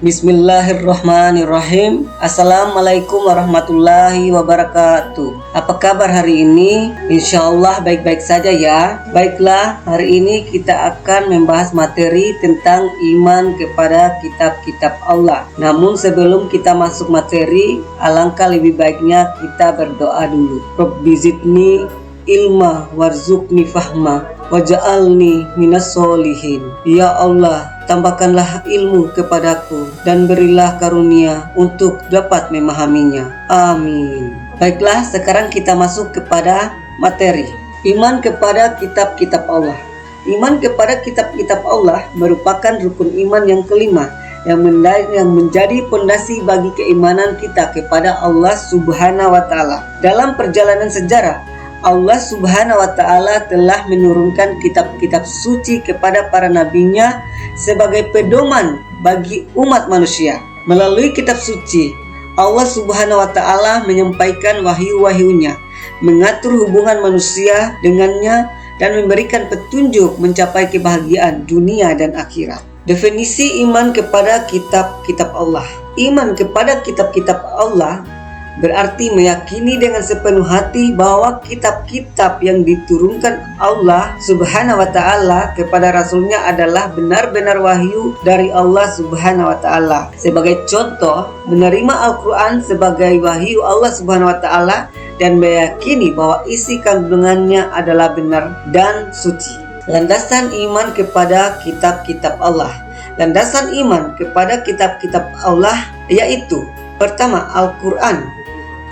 Bismillahirrahmanirrahim. Assalamualaikum warahmatullahi wabarakatuh. Apa kabar hari ini? Insya Allah baik-baik saja ya. Baiklah, hari ini kita akan membahas materi tentang iman kepada kitab-kitab Allah. Namun sebelum kita masuk materi, alangkah lebih baiknya kita berdoa dulu. Rabbi zidni ilma warzuqni fahma waj'alni minas solihin. Ya Allah, tambahkanlah ilmu kepadaku dan berilah karunia untuk dapat memahaminya. Amin. Baiklah, sekarang kita masuk kepada materi. Iman kepada kitab-kitab Allah. Iman kepada kitab-kitab Allah merupakan rukun iman yang kelima yang menjadi pondasi bagi keimanan kita kepada Allah Subhanahu wa taala. Dalam perjalanan sejarah, Allah Subhanahu wa taala telah menurunkan kitab-kitab suci kepada para nabinya sebagai pedoman bagi umat manusia. Melalui kitab suci, Allah Subhanahu wa taala menyampaikan wahyu-wahyunya, mengatur hubungan manusia dengannya dan memberikan petunjuk mencapai kebahagiaan dunia dan akhirat. Definisi iman kepada kitab-kitab Allah. Iman kepada kitab-kitab Allah berarti meyakini dengan sepenuh hati bahwa kitab-kitab yang diturunkan Allah Subhanahu wa taala kepada rasulnya adalah benar-benar wahyu dari Allah Subhanahu wa taala. Sebagai contoh, menerima Al-Qur'an sebagai wahyu Allah Subhanahu wa taala dan meyakini bahwa isi kandungannya adalah benar dan suci. Landasan iman kepada kitab-kitab Allah. Landasan iman kepada kitab-kitab Allah yaitu pertama, Al-Qur'an.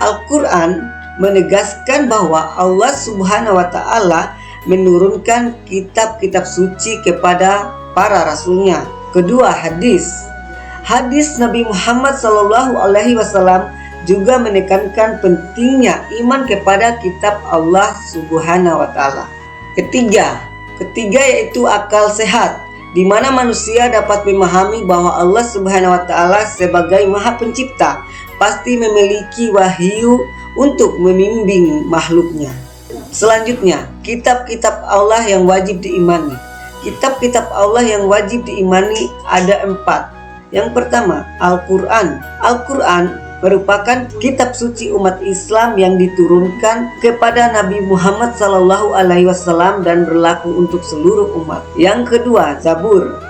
Al-Quran menegaskan bahwa Allah Subhanahu wa taala menurunkan kitab-kitab suci kepada para rasulnya. Kedua, hadis. Hadis Nabi Muhammad SAW juga menekankan pentingnya iman kepada kitab Allah Subhanahu wa taala. Ketiga yaitu akal sehat, di mana manusia dapat memahami bahwa Allah Subhanahu wa taala sebagai Maha Pencipta pasti memiliki wahyu untuk membimbing makhluknya. Selanjutnya, kitab-kitab Allah yang wajib diimani. Kitab-kitab Allah yang wajib diimani ada 4. Yang pertama, Al-Quran. Al-Quran merupakan kitab suci umat Islam yang diturunkan kepada Nabi Muhammad SAW dan berlaku untuk seluruh umat. Yang kedua, Zabur.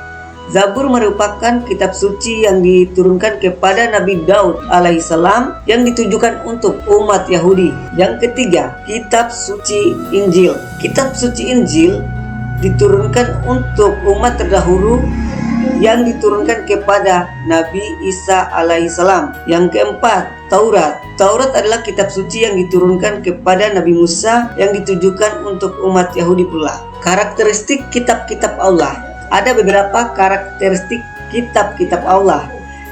Zabur merupakan kitab suci yang diturunkan kepada Nabi Daud alaihissalam yang ditujukan untuk umat Yahudi. Yang ketiga, kitab suci Injil. Kitab suci Injil diturunkan untuk umat terdahulu yang diturunkan kepada Nabi Isa alaihissalam. Yang keempat, Taurat. Taurat adalah kitab suci yang diturunkan kepada Nabi Musa yang ditujukan untuk umat Yahudi pula. Karakteristik kitab-kitab Allah. Ada beberapa karakteristik kitab-kitab Allah.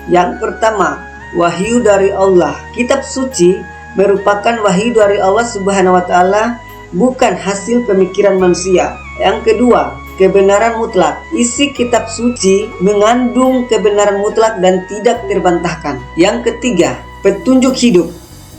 Yang pertama, wahyu dari Allah. Kitab suci merupakan wahyu dari Allah Subhanahu wa taala, bukan hasil pemikiran manusia. Yang kedua, kebenaran mutlak. Isi kitab suci mengandung kebenaran mutlak dan tidak terbantahkan. Yang ketiga, petunjuk hidup.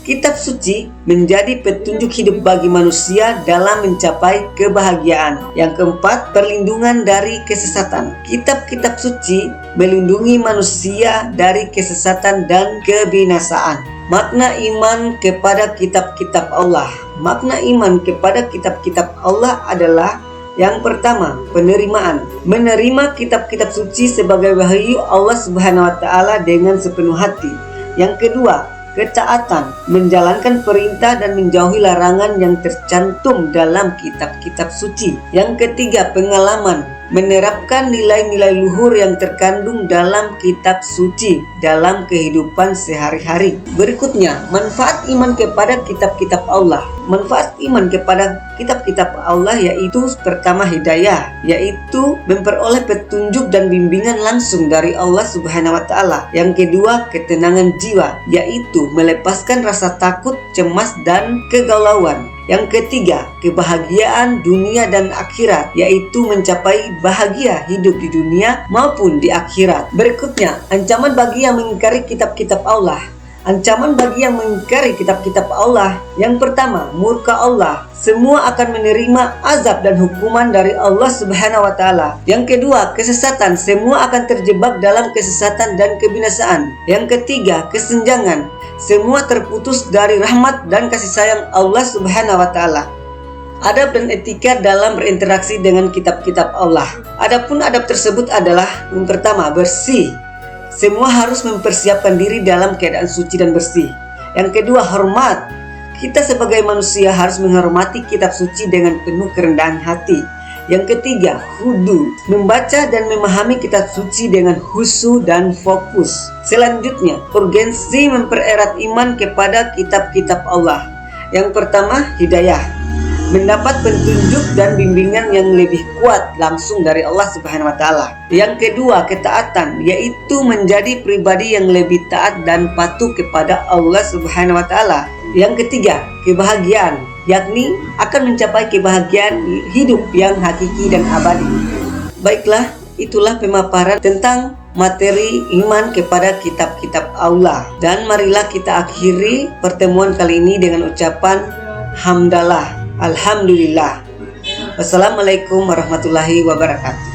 Kitab suci menjadi petunjuk hidup bagi manusia dalam mencapai kebahagiaan. Yang keempat, perlindungan dari kesesatan. Kitab-kitab suci melindungi manusia dari kesesatan dan kebinasaan. Makna iman kepada kitab-kitab Allah. Makna iman kepada kitab-kitab Allah adalah yang pertama, penerimaan. Menerima kitab-kitab suci sebagai wahyu Allah Subhanahu wa taala dengan sepenuh hati. Yang kedua, ketaatan, menjalankan perintah dan menjauhi larangan yang tercantum dalam kitab-kitab suci. Yang ketiga, pengalaman, menerapkan nilai-nilai luhur yang terkandung dalam kitab suci dalam kehidupan sehari-hari. Berikutnya, manfaat iman kepada kitab-kitab Allah. Manfaat iman kepada kitab-kitab Allah yaitu pertama, hidayah, yaitu memperoleh petunjuk dan bimbingan langsung dari Allah Subhanahu wa taala. Yang kedua, ketenangan jiwa, yaitu melepaskan rasa takut, cemas dan kegalauan. Yang ketiga, kebahagiaan dunia dan akhirat, yaitu mencapai bahagia hidup di dunia maupun di akhirat. Berikutnya, ancaman bagi yang mengingkari kitab-kitab Allah. Ancaman bagi yang mengingkari kitab-kitab Allah. Yang pertama, murka Allah. Semua akan menerima azab dan hukuman dari Allah Subhanahu wa Ta'ala. Yang kedua, kesesatan. Semua akan terjebak dalam kesesatan dan kebinasaan. Yang ketiga, kesenjangan. Semua terputus dari rahmat dan kasih sayang Allah Subhanahu wa Ta'ala. Adab dan etika dalam berinteraksi dengan kitab-kitab Allah. Adapun adab tersebut adalah yang pertama, bersih. Semua harus mempersiapkan diri dalam keadaan suci dan bersih. Yang kedua, hormat. Kita sebagai manusia harus menghormati kitab suci dengan penuh kerendahan hati. Yang ketiga, khudu. Membaca dan memahami kitab suci dengan khusyuk dan fokus. Selanjutnya, urgensi mempererat iman kepada kitab-kitab Allah. Yang pertama, hidayah. Mendapat petunjuk dan bimbingan yang lebih kuat langsung dari Allah Subhanahu wa Ta'ala. Yang kedua, ketaatan, yaitu menjadi pribadi yang lebih taat dan patuh kepada Allah Subhanahu wa Ta'ala. Yang ketiga, kebahagiaan, yakni akan mencapai kebahagiaan hidup yang hakiki dan abadi. Baiklah, itulah pemaparan tentang materi iman kepada kitab-kitab Allah. Dan marilah kita akhiri pertemuan kali ini dengan ucapan hamdalah. Alhamdulillah. Wassalamualaikum warahmatullahi wabarakatuh.